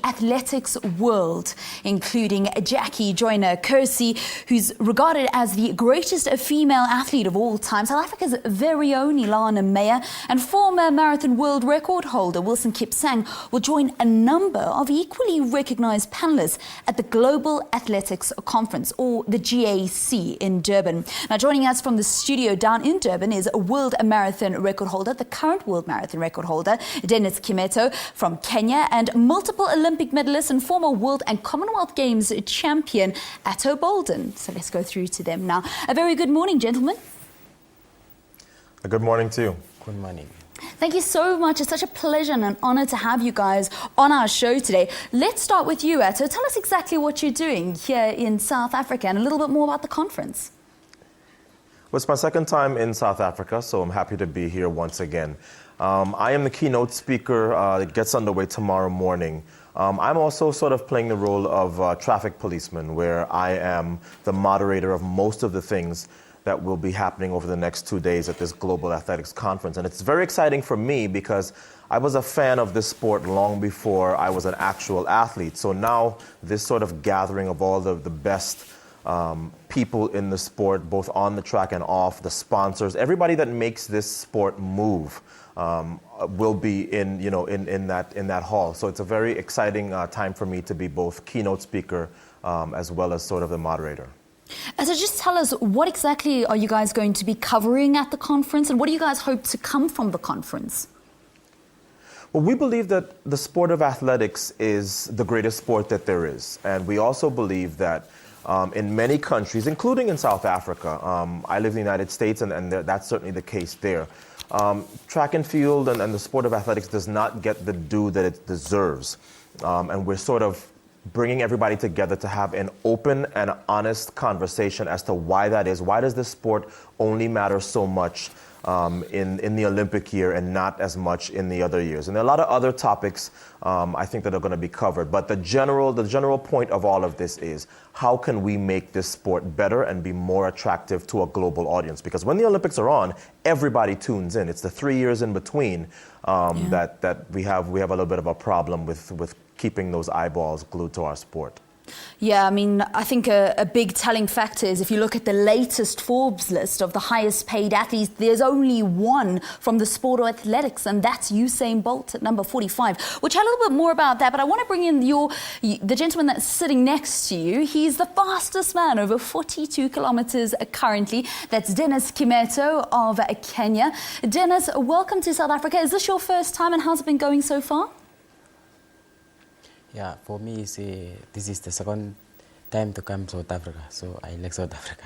athletics world, including Jackie Joyner-Kersee, who's regarded as the greatest female athlete of all time, South Africa's very own Elana Meyer, and former marathon world record holder Wilson Kipsang will join a number of equally recognized panelists at the Global Athletics Conference, or the GAC, in Durban. Now, joining us from the studio down in Durban is a world marathon record holder, the current world marathon record holder, Dennis Kimetto from Kenya, and multiple Olympic medalist and former World and Commonwealth Games champion, Ato Boldon. So let's go through to them now. A very good morning, gentlemen. Good morning to you. Good morning. Thank you so much. It's such a pleasure and an honor to have you guys on our show today. Let's start with you, Ato. Tell us exactly what you're doing here in South Africa and a little bit more about the conference. Well, it's my second time in South Africa, so I'm happy to be here once again. I am the keynote speaker. It gets underway tomorrow morning. I'm also sort of playing the role of traffic policeman, where I am the moderator of most of the things that will be happening over the next 2 days at this Global Athletics Conference. And it's very exciting for me because I was a fan of this sport long before I was an actual athlete. So now this sort of gathering of all the best people in the sport, both on the track and off, the sponsors, everybody that makes this sport move will be in that hall. So it's a very exciting time for me to be both keynote speaker as well as sort of the moderator. So just tell us, what exactly are you guys going to be covering at the conference, and what do you guys hope to come from the conference? Well, we believe that the sport of athletics is the greatest sport that there is. And we also believe that in many countries, including in South Africa, I live in the United States, and that's certainly the case there. Track and field and the sport of athletics does not get the due that it deserves. And we're sort of bringing everybody together to have an open and honest conversation as to why that is. Why does this sport only matter so much in the Olympic year and not as much in the other years? And there are a lot of other topics I think that are going to be covered. But the general point of all of this is, how can we make this sport better and be more attractive to a global audience? Because when the Olympics are on, everybody tunes in. It's the 3 years in between that we have a little bit of a problem with keeping those eyeballs glued to our sport. Yeah, I mean, I think a big telling factor is if you look at the latest Forbes list of the highest paid athletes, there's only one from the sport of athletics, and that's Usain Bolt at number 45. We'll chat a little bit more about that, but I want to bring in the gentleman that's sitting next to you. He's the fastest man, over 42 kilometers currently. That's Dennis Kimetto of Kenya. Dennis, welcome to South Africa. Is this your first time, and how's it been going so far? Yeah, for me, this is the second time to come to South Africa, so I like South Africa.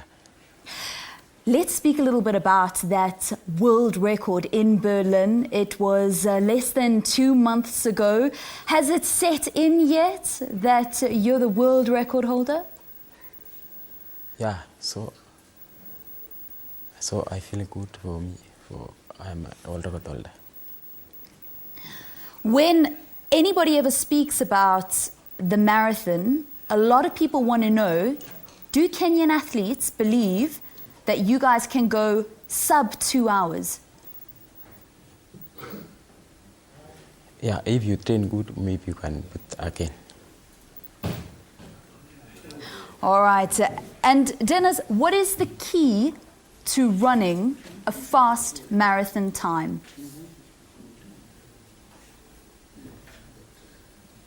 Let's speak a little bit about that world record in Berlin. It was less than 2 months ago. Has it set in yet that you're the world record holder? Yeah, so I feel good for me. I'm a world record holder. When anybody ever speaks about the marathon, a lot of people want to know, do Kenyan athletes believe that you guys can go sub 2 hours? Yeah, if you train good, maybe you can put again. All right. And Dennis, what is the key to running a fast marathon time?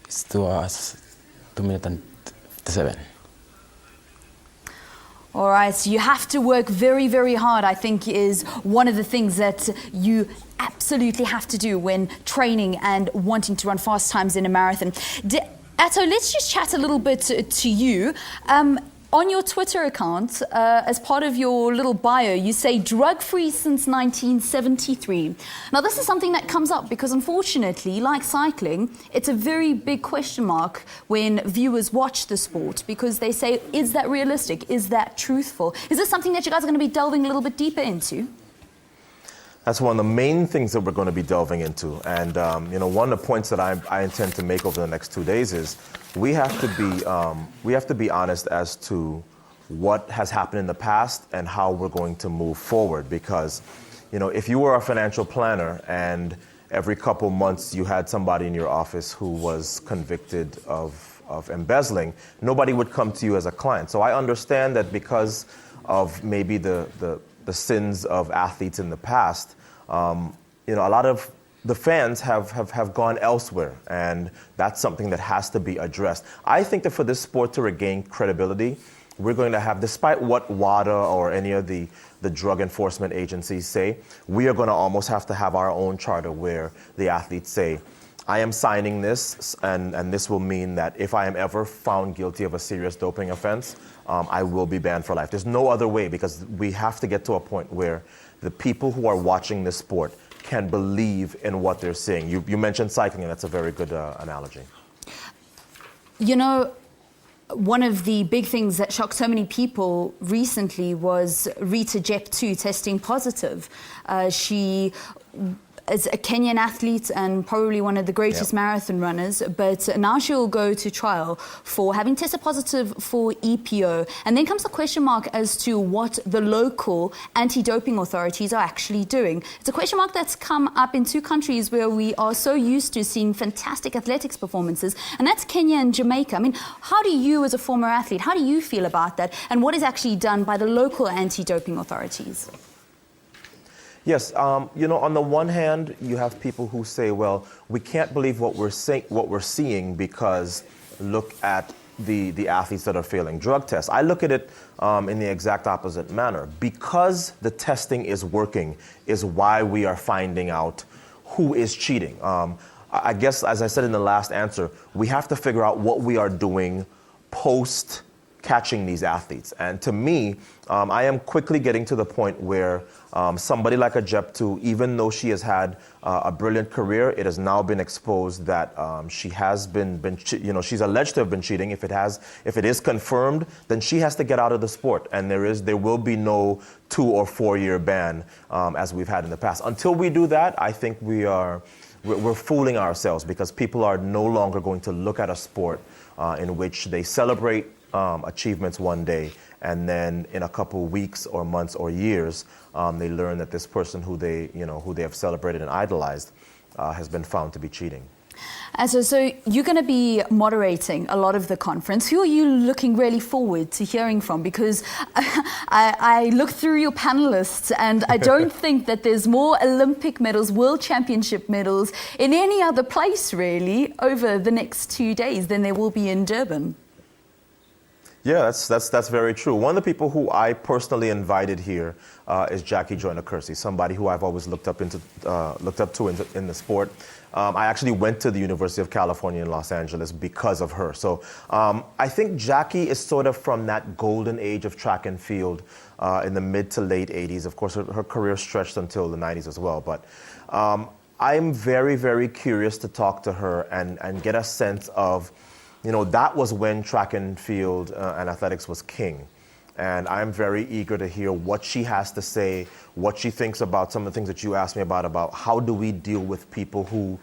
It's 2 hours, 2 minutes and 57. All right, so you have to work very, very hard, I think, is one of the things that you absolutely have to do when training and wanting to run fast times in a marathon. Ato, let's just chat a little bit to you. On your Twitter account, as part of your little bio, you say drug-free since 1973. Now, this is something that comes up because, unfortunately, like cycling, it's a very big question mark when viewers watch the sport, because they say, is that realistic? Is that truthful? Is this something that you guys are going to be delving a little bit deeper into? That's one of the main things that we're going to be delving into. And, one of the points that I intend to make over the next 2 days is we have to be honest as to what has happened in the past and how we're going to move forward. Because, if you were a financial planner and every couple months you had somebody in your office who was convicted of embezzling, nobody would come to you as a client. So I understand that because of maybe the sins of athletes in the past, a lot of the fans have gone elsewhere, and that's something that has to be addressed. I think that for this sport to regain credibility, we're going to have, despite what WADA or any of the drug enforcement agencies say, we are going to almost have to have our own charter where the athletes say, I am signing this, and this will mean that if I am ever found guilty of a serious doping offense, I will be banned for life. There's no other way, because we have to get to a point where the people who are watching this sport can believe in what they're seeing. You mentioned cycling, and that's a very good analogy. You know, one of the big things that shocked so many people recently was Rita Jeptu testing positive. She is a Kenyan athlete and probably one of the greatest marathon runners, but now she'll go to trial for having tested positive for EPO. And then comes the question mark as to what the local anti-doping authorities are actually doing. It's a question mark that's come up in two countries where we are so used to seeing fantastic athletics performances, and that's Kenya and Jamaica. I mean, how do you, as a former athlete, how do you feel about that, and what is actually done by the local anti-doping authorities? Yes, on the one hand, you have people who say, well, we can't believe what we're seeing because look at the athletes that are failing drug tests. I look at it in the exact opposite manner. Because the testing is working is why we are finding out who is cheating. I guess, as I said in the last answer, we have to figure out what we are doing post catching these athletes. And to me, I am quickly getting to the point where somebody like a Jeptu, even though she has had a brilliant career, it has now been exposed that she has she's alleged to have been cheating. If it is confirmed, then she has to get out of the sport, and there will be no 2 or 4 year ban as we've had in the past. Until we do that, I think we're fooling ourselves, because people are no longer going to look at a sport in which they celebrate achievements one day, and then in a couple weeks or months or years, they learn that this person who they have celebrated and idolized has been found to be cheating. So you're going to be moderating a lot of the conference. Who are you looking really forward to hearing from? Because I looked through your panelists, and I don't think that there's more Olympic medals, World Championship medals in any other place really over the next 2 days than there will be in Durban. Yeah, that's very true. One of the people who I personally invited here is Jackie Joyner-Kersee, somebody who I've always looked up to in the sport. I actually went to the University of California in Los Angeles because of her. So I think Jackie is sort of from that golden age of track and field in the mid to late 80s. Of course, her career stretched until the 90s as well. But I'm very, very curious to talk to her and get a sense of, that was when track and field and athletics was king. And I'm very eager to hear what she has to say, what she thinks about some of the things that you asked me about how do we deal with people who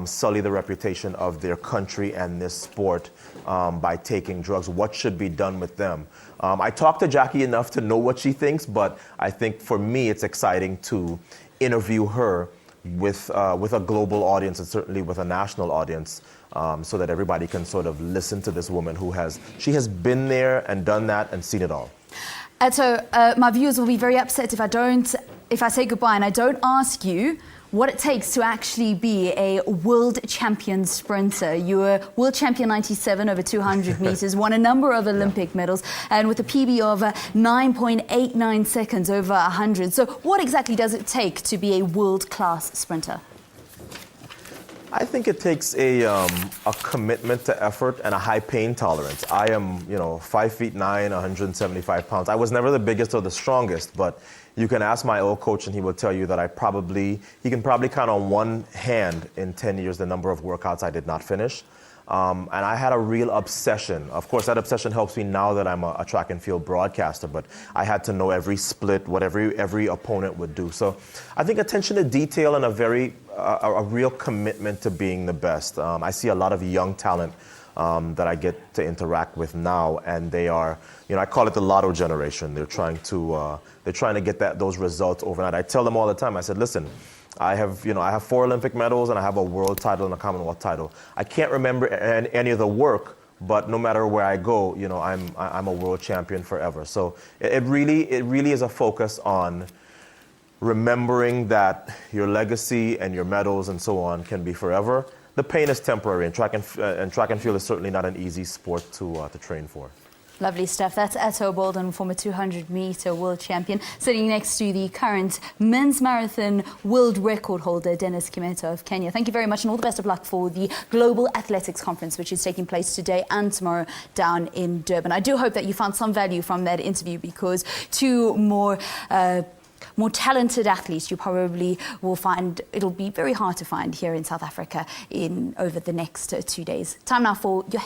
sully the reputation of their country and this sport by taking drugs. What should be done with them? I talked to Jackie enough to know what she thinks, but I think for me it's exciting to interview her with a global audience, and certainly with a national audience, so that everybody can sort of listen to this woman who has been there and done that and seen it all. Ato, my viewers will be very upset if I say goodbye and I don't ask you what it takes to actually be a world champion sprinter. You were world champion 97 over 200 meters, won a number of Olympic medals, and with a PB of 9.89 seconds over 100. So what exactly does it take to be a world-class sprinter? I think it takes a commitment to effort and a high pain tolerance. I am, 5'9", 175 pounds. I was never the biggest or the strongest, but you can ask my old coach and he will tell you that he can probably count on one hand in 10 years the number of workouts I did not finish. And I had a real obsession. Of course, that obsession helps me now that I'm a track and field broadcaster, but I had to know every split, what every opponent would do. So I think attention to detail and a real commitment to being the best. I see a lot of young talent that I get to interact with now, and they are, I call it the lotto generation. They're trying to get those results overnight. I tell them all the time, I said, listen, I have 4 Olympic medals and I have a world title and a Commonwealth title. I can't remember any of the work, but no matter where I go, I'm a world champion forever. So it really is a focus on remembering that your legacy and your medals and so on can be forever. The pain is temporary, and track and field is certainly not an easy sport to train for. Lovely stuff. That's Ato Boldon, former 200-meter world champion, sitting next to the current men's marathon world record holder, Dennis Kimetto of Kenya. Thank you very much, and all the best of luck for the Global Athletics Conference, which is taking place today and tomorrow down in Durban. I do hope that you found some value from that interview, because two more talented athletes you probably will find it'll be very hard to find here in South Africa over the next 2 days. Time now for your